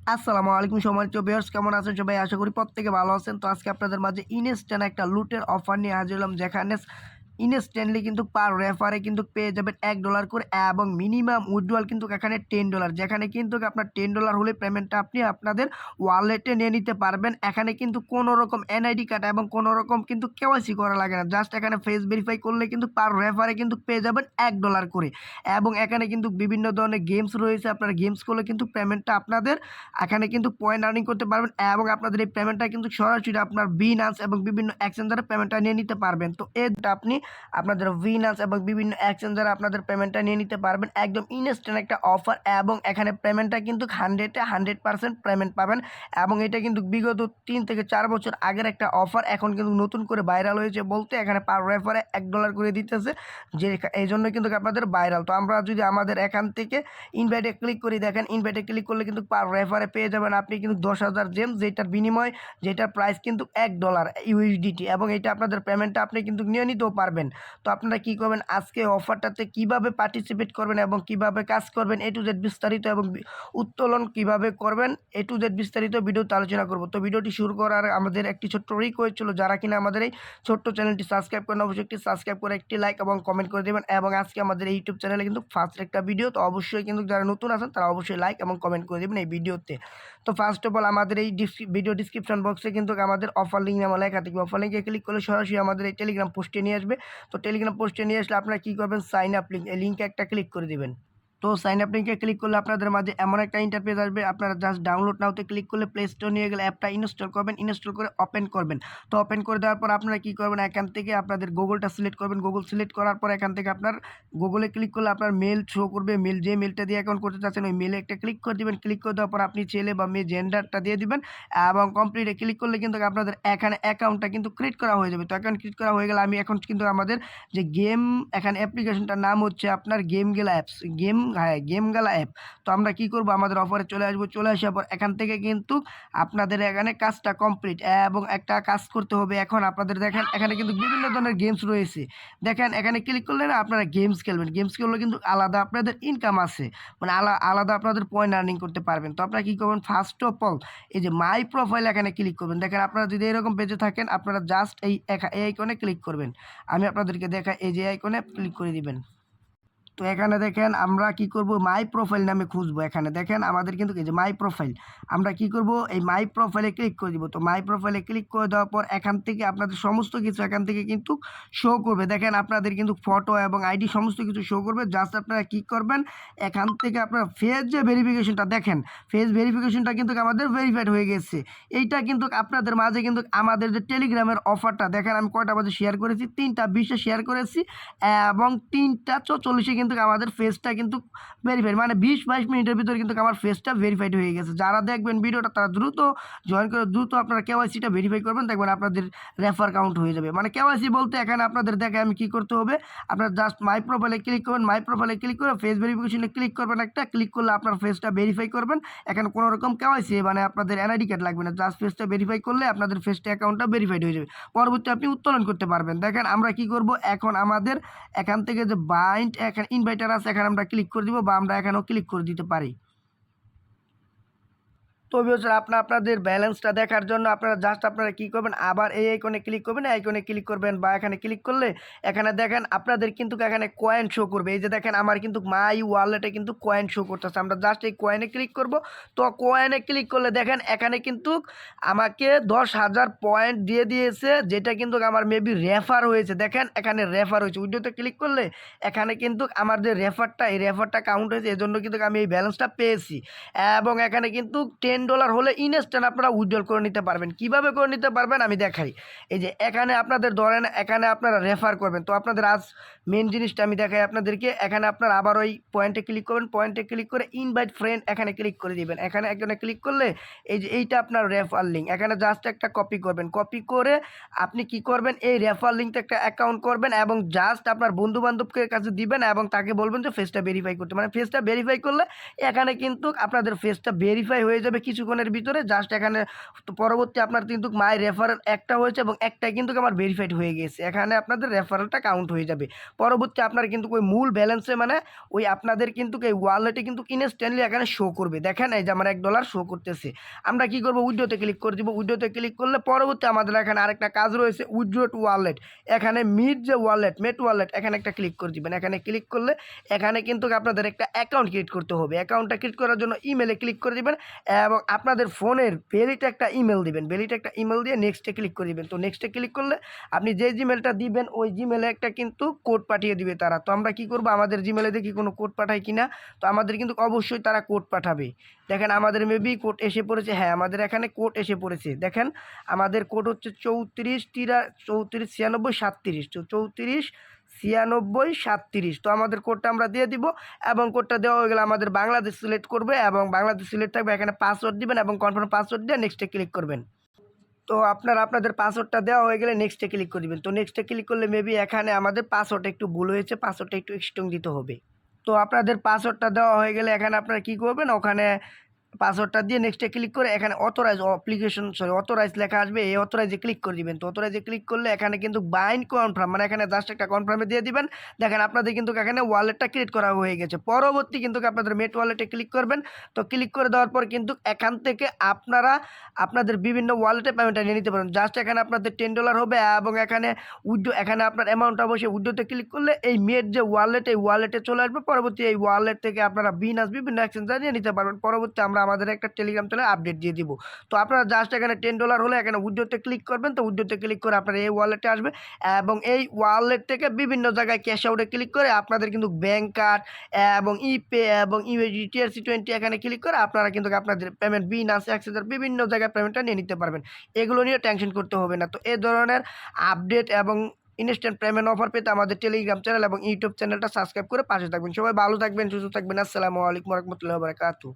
আসসালামু আলাইকুম সম্মানিত ভিউয়ার্স, কেমন আছেন সবাই? আশা করি প্রত্যেকে ভালো আছেন। তো আজকে আপনাদের মাঝে ইনস্ট্যান্ট একটা লুটের অফার নিয়ে হাজির হলাম, যেখানে ইনস্ট্যান্টলি কিন্তু পার রেফারে কিন্তু পেয়ে যাবেন $1 করে এবং মিনিমাম উইথড্রয়াল কিন্তু এখানে $10, যেখানে কিন্তু আপনার $10 হলে পেমেন্টটা আপনি আপনাদের ওয়ালেটে নিয়ে নিতে পারবেন। এখানে কিন্তু কোনো রকম এনআইডি কার্ড এবং কোনো রকম কিন্তু কেওয়াইসি করা লাগে না। জাস্ট এখানে ফেস ভেরিফাই করলে কিন্তু পার রেফারে কিন্তু পেয়ে যাবেন $1 করে। এবং এখানে কিন্তু বিভিন্ন ধরনের গেমস রয়েছে। আপনারা গেমস করলে কিন্তু পেমেন্টটা আপনাদের এখানে কিন্তু পয়েন্ট আর্নিং করতে পারবেন এবং আপনাদের এই পেমেন্টটা কিন্তু সরাসরি আপনার বিনান্স এবং বিভিন্ন এক্সচেঞ্জারে পেমেন্টটা নিয়ে নিতে পারবেন। তো এটা আপনি আপনাদের বিনান্স এবং বিভিন্ন এক্সচেঞ্জারে আপনাদের পেমেন্টটা নিয়ে নিতে পারবেন। একদম ইনস্ট্যান্ট একটা অফার এবং এখানে পেমেন্টটা কিন্তু 100% পেমেন্ট পাবেন। এবং এটা কিন্তু বিগত 3 থেকে 4 বছর আগের একটা অফার, এখন কিন্তু নতুন করে ভাইরাল হয়েছে বলতে এখানে পার রেফারে $1 করে দিতেছে, যে এই জন্য কিন্তু আপনাদের ভাইরাল। তো আমরা যদি আমাদের এখান থেকে ইনভাইটে ক্লিক করি, দেখেন ইনভাইটে ক্লিক করলে কিন্তু পার রেফারে পেয়ে যাবেন আপনি কিন্তু 10,000 জেমস, যেটার বিনিময় যেটার প্রাইস কিন্তু $1 ইউএসডিটি, এবং এটা আপনাদের পেমেন্টটা আপনি কিন্তু নিয়ে নিতেও পারবেন। তো আপনারা কি করবেন, আজকে অফারটাতে কিভাবে পার্টিসিপেট করবেন এবং কিভাবে কাজ করবেন এ টু জেড বিস্তারিত, এবং উত্তোলন কিভাবে করবেন এ টু জেড বিস্তারিত ভিডিওতে আলোচনা করব। তো ভিডিওটি শুরু করার আমাদের একটি ছোট্ট রিকোয়েস্ট ছিল, যারা কিনা আমাদের এই ছোট্ট চ্যানেলটি সাবস্ক্রাইব করেন অবশ্যই একটি সাবস্ক্রাইব করে একটি লাইক এবং কমেন্ট করে দেবেন। এবং আজকে আমাদের এই ইউটিউব চ্যানেলে কিন্তু ফার্স্ট একটা ভিডিও, তো অবশ্যই কিন্তু যারা নতুন আছেন তারা অবশ্যই লাইক এবং কমেন্ট করে দেবেন এই ভিডিওতে। তো ফার্স্ট অফ অল আমাদের এই ভিডিও ডিসক্রিপশন বক্সে কিন্তু আমাদের অফার লিঙ্ক নামে লেখা থাকবে। অফার লিঙ্কে ক্লিক করলে সরাসরি আমাদের এই টেলিগ্রাম পোস্টে নিয়ে আসবে। তো টেলিগ্রাম পোস্টে নিয়ে আসলে আপনারা কী করবেন, সাইন আপ লিঙ্ক, এই লিঙ্কে একটা ক্লিক করে দেবেন। তো সাইন আপ লিঙ্কে ক্লিক করলে আপনাদের মাঝে এমন একটা ইন্টারফেস আসবে, আপনারা জাস্ট ডাউনলোড নাওতে ক্লিক করলে প্লে স্টোর নিয়ে গেলে অ্যাপটা ইনস্টল করবেন, ইনস্টল করে ওপেন করবেন। তো ওপেন করে দেওয়ার পর আপনারা কী করবেন, এখান থেকে আপনাদের গুগলটা সিলেক্ট করবেন। গুগল সিলেক্ট করার পর এখান থেকে আপনার গুগলে ক্লিক করলে আপনার মেল শো করবে। মেল, যে মেলটা দিয়ে অ্যাকাউন্ট করতে চাচ্ছেন ওই মেলে একটা ক্লিক করে দেবেন। ক্লিক করে দেওয়ার পর আপনি ছেলে বা মেয়ে জেন্ডারটা দিয়ে দিবেন এবং কমপ্লিটে ক্লিক করলে কিন্তু আপনাদের এখানে অ্যাকাউন্টটা কিন্তু ক্রিয়েট করা হয়ে যাবে। তো অ্যাকাউন্ট ক্রিয়েট করা হয়ে গেলে আমি এখন কিন্তু আমাদের যে গেম, এখানে অ্যাপ্লিকেশনটার নাম হচ্ছে আপনার গেম গেলা অ্যাপস, গেম গেলা অ্যাপ। তো আমরা কি করব, আমাদের অফারে চলে আসবো। চলে আসার পর এখান থেকে কিন্তু আপনাদের এখানে কাজটা কমপ্লিট, এবং একটা কাজ করতে হবে। এখন আপনাদের দেখেন এখানে কিন্তু বিভিন্ন ধরনের গেমস রয়েছে। দেখেন এখানে ক্লিক করলে না আপনারা গেমস খেলবেন। গেমস খেললে কিন্তু আলাদা আপনাদের ইনকাম আছে, মানে আলাদা আপনাদের পয়েন্ট আর্নিং করতে পারবেন। তো আপনারা কী করবেন, ফার্স্ট অফ অল এই যে মাই প্রোফাইল এখানে ক্লিক করবেন। দেখেন আপনারা যদি এরকম পেজে থাকেন, আপনারা জাস্ট এই আইকনে ক্লিক করবেন। আমি আপনাদেরকে দেখাই, এই যে আইকনে ক্লিক করে দিবেন। তো এখানে দেখেন আমরা কি করব, মাই প্রোফাইল নামে খুঁজবো। এখানে দেখেন আমাদের কিন্তু এই যে মাই প্রোফাইল, আমরা কি করব, এই মাই প্রোফাইলে ক্লিক করে দিব। তো মাই প্রোফাইলে ক্লিক করে দেওয়ার পর এখান থেকে আপনাদের সমস্ত কিছু এখান থেকে কিন্তু শো করবে। দেখেন আপনাদের কিন্তু ফটো এবং আইডি সমস্ত কিছু শো করবে। জাস্ট আপনারা কি করবেন, এখান থেকে আপনারা ফেস যে ভেরিফিকেশনটা দেখেন, ফেস ভেরিফিকেশনটা কিন্তু আমাদের ভেরিফাইড হয়ে গেছে। এইটা কিন্তু আপনাদের মাঝে কিন্তু আমাদের যে টেলিগ্রামের অফারটা দেখেন, আমি কয়টা বাজে শেয়ার করেছি, 3টা 20-এ শেয়ার করেছি এবং 3টা 44-এ কিন্তু আমাদের ফেসটা কিন্তু ভেরিফাইড, মানে 20-22 মিনিটের ভিতরে কিন্তু আমার ফেসটা ভেরিফাইড হয়ে গেছে। যারা দেখবেন ভিডিওটা তারা দ্রুত জয়েন করে দ্রুত আপনারা কেওয়াইসিটা ভেরিফাই করবেন, দেখবেন আপনাদের রেফার কাউন্ট হয়ে যাবে। মানে কেওয়াইসি বলতে এখানে আপনাদের দেখে আমি কি করতে হবে, আপনারা জাস্ট মাই প্রোফাইলে ক্লিক করবেন। মাই প্রোফাইলে ক্লিক করে ফেস ভেরিফিকেশনে ক্লিক করবেন, একটা ক্লিক করলে আপনার ফেসটা ভেরিফাই করবেন। এখানে কোনো রকম কেওয়াইসি মানে আপনাদের এনআইডি কার্ড লাগবে না, জাস্ট ফেসটা ভেরিফাই করলে আপনাদের ফেসটা অ্যাকাউন্টটা ভেরিফাইড হয়ে যাবে। পরবর্তী আপনি উত্তোলন করতে পারবেন। দেখেন আমরা কি করব, এখন আমাদের এখান থেকে যে বাইন্ড এখানে ইনভাইটার আছে, এখানে আমরা ক্লিক করে দিব, বা আমরা এখানেও ক্লিক করে দিতে পারি। তো ভিউয়ার্স, আপনাদের ব্যালেন্সটা দেখার জন্য আপনারা জাস্ট আপনারা কী করবেন, আবার এই আইকনে ক্লিক করবেন, এই আইকনে ক্লিক করবেন, বা এখানে ক্লিক করলে এখানে দেখেন আপনাদের কিন্তু এখানে কয়েন শো করবে। এই যে দেখেন আমার কিন্তু মাই ওয়ালেটে কিন্তু কয়েন শো করতেছে। আমরা জাস্ট এই কয়েনে ক্লিক করব। তো কয়েনে ক্লিক করলে দেখেন এখানে কিন্তু আমাকে 10,000 পয়েন্ট দিয়ে দিয়েছে, যেটা কিন্তু আমার মেবি রেফার হয়েছে। দেখেন এখানে রেফার হয়েছে, উইডোতে ক্লিক করলে এখানে কিন্তু আমার যে রেফারটা, এই রেফারটা কাউন্ট হয়েছে, এজন্য কিন্তু আমি এই ব্যালেন্সটা পেয়েছি। এবং এখানে কিন্তু $10 হলে ইনস্ট্যান্ট আপনারা উইথড্রল করে নিতে পারবেন। কিভাবে করে নিতে পারবেন আমি দেখাই। এই যে এখানে আপনাদের ধরেন এখানে আপনারা রেফার করবেন, তো আপনাদের আজ মেন জিনিসটা আমি দেখাই আপনাদেরকে। এখানে আপনারা আবার ওই পয়েন্টে ক্লিক করবেন, পয়েন্টে ক্লিক করে ইনভাইট ফ্রেন্ড এখানে ক্লিক করে দিবেন। এখানে একজনে ক্লিক করলে এই যে এইটা আপনার রেফার লিঙ্ক, এখানে জাস্ট একটা কপি করবেন। কপি করে আপনি কি করবেন, এই রেফার লিঙ্কটা একটা অ্যাকাউন্ট করবেন এবং জাস্ট আপনার বন্ধু বান্ধবকে কাছে দিবেন এবং তাকে বলবেন যে ফেসটা ভেরিফাই করতে, মানে ফেসটা ভেরিফাই করলে এখানে কিন্তু আপনাদের ফেসটা ভেরিফাই হয়ে যাবে। কিছুক্ষণের ভিতরে জাস্ট এখানে তো পরবর্তী আপনার কিন্তু মাই রেফারেল একটা হয়েছে এবং একটাই কিন্তু আমার ভেরিফাইড হয়ে গেছে, এখানে আপনাদের রেফারেলটা কাউন্ট হয়ে যাবে। পরবর্তী আপনার কিন্তু ওই মূল ব্যালেন্সে মানে ওই আপনাদের কিন্তু এই ওয়ালেটে কিন্তু ইনস্ট্যান্টলি এখানে শো করবে, দেখেন এই যে আমার $1 শো করতেছে। আমরা কি করবো, উইড্রোতে ক্লিক করে দিব। উইড্রোতে ক্লিক করলে পরবর্তী আমাদের এখানে আরেকটা কাজ রয়েছে উইড্রো টু ওয়ালেট, এখানে মিট যে ওয়ালেট মেট ওয়ালেট এখানে একটা ক্লিক করে দিবেন। এখানে ক্লিক করলে এখানে কিন্তু আপনাদের একটা অ্যাকাউন্ট ক্রিয়েট করতে হবে। অ্যাকাউন্টটা ক্রিয়েট করার জন্য ইমেলে ক্লিক করে দিবেন এবং আপনাদের ফোনের ভ্যালিড একটা ইমেল দিবেন। ভ্যালিড একটা ইমেল দিয়ে নেক্সটে ক্লিক করে দিবেন। তো নেক্সটে ক্লিক করলে আপনি যে জিমেলটা দিবেন ওই জিমেলে একটা কিন্তু কোড পাঠিয়ে দিবে তারা। তো আমরা কি করব, আমাদের জিমেলে দেখি কোনো কোড পাঠায় কিনা। তো আমাদের কিন্তু অবশ্যই তারা কোড পাঠাবে। দেখেন আমাদের মেবি কোড এসে পড়েছে, হ্যাঁ আমাদের এখানে কোড এসে পড়েছে। দেখেন আমাদের কোড হচ্ছে 34 96 37। তো 34 96 37। তো আমাদের কোডটা আমরা দিয়ে দিব এবং কোডটা দেওয়া হয়ে গেলে আমাদের বাংলাদেশ সিলেক্ট করবে এবং বাংলাদেশ সিলেক্ট থাকবে। এখানে পাসওয়ার্ড দিবেন এবং কনফার্ম পাসওয়ার্ড দিয়ে নেক্সটে ক্লিক করবেন। তো আপনাদের পাসওয়ার্ডটা দেওয়া হয়ে গেলে নেক্সটে ক্লিক করে দিবেন। তো নেক্সটে ক্লিক করলে মেবি এখানে আমাদের পাসওয়ার্ডটা একটু ভুল হয়েছে, পাসওয়ার্ডটা একটু স্ট্রং দিতে হবে। তো আপনাদের পাসওয়ার্ডটা দেওয়া হয়ে গেলে এখানে আপনারা কী করবেন, ওখানে পাসওয়ার্ডটা দিয়ে নেক্সটে ক্লিক করে এখানে অথরাইজ লেখা আসবে, এই অথরাইজে ক্লিক করে দিবেন। তো অথরাইজে ক্লিক করলে এখানে কিন্তু বাইন্ড কনফার্ম মানে এখানে জাস্ট একটা কনফার্মে দিয়ে দিবেন। দেখেন আপনাদের কিন্তু এখানে ওয়ালেটটা ক্রিয়েট করা হয়ে গেছে। পরবর্তী কিন্তু আপনাদের মেট ওয়ালেটে ক্লিক করবেন। তো ক্লিক করে দেওয়ার পর কিন্তু এখান থেকে আপনারা আপনাদের বিভিন্ন ওয়ালেটে পেমেন্টটা নিয়ে নিতে পারেন। জাস্ট এখানে আপনাদের $10 হবে এবং এখানে উইথড্র, এখানে আপনার অ্যামাউন্টটা বসে উইথড্রোতে ক্লিক করলে এই মেট যে ওয়ালেট এই ওয়ালেটে চলে আসবে। পরবর্তী এই ওয়ালেট থেকে আপনারা বিভিন্ন এক্সচেঞ্জার নিয়ে নিতে পারবেন। পরবর্তী আমরা আমাদের একটা টেলিগ্রাম চ্যানেলে আপডেট দিয়ে দিব। তো আপনারা জাস্ট এখানে $10 হলে এখানে উইথড্রোতে ক্লিক করবেন। তো উইথড্রোতে ক্লিক করে আপনার এই ওয়ালেটে আসবে এবং এই ওয়ালেট থেকে বিভিন্ন জায়গায় ক্যাশ আউটে ক্লিক করে আপনাদের কিন্তু ব্যাংক কার্ড এবং ইপে এবং ইউএসডি TRC20 এখানে ক্লিক করে আপনারা কিন্তু আপনাদের পেমেন্ট বিনান্স এক্সচেঞ্জার বিভিন্ন জায়গায় পেমেন্টটা নিয়ে নিতে পারবেন। এগুলো নিয়ে টেনশন করতে হবে না। তো এই ধরনের আপডেট এবং ইনস্ট্যান্ট পেমেন্ট অফার পেতে আমাদের টেলিগ্রাম চ্যানেল এবং ইউটিউব চ্যানেলটা সাবস্ক্রাইব করে পাশে থাকবেন। সবাই ভালো থাকবেন, সুস্থ থাকবেন। আসসালামু আলাইকুম ওয়া রাহমাতুল্লাহি ওয়া বারাকাতুহু।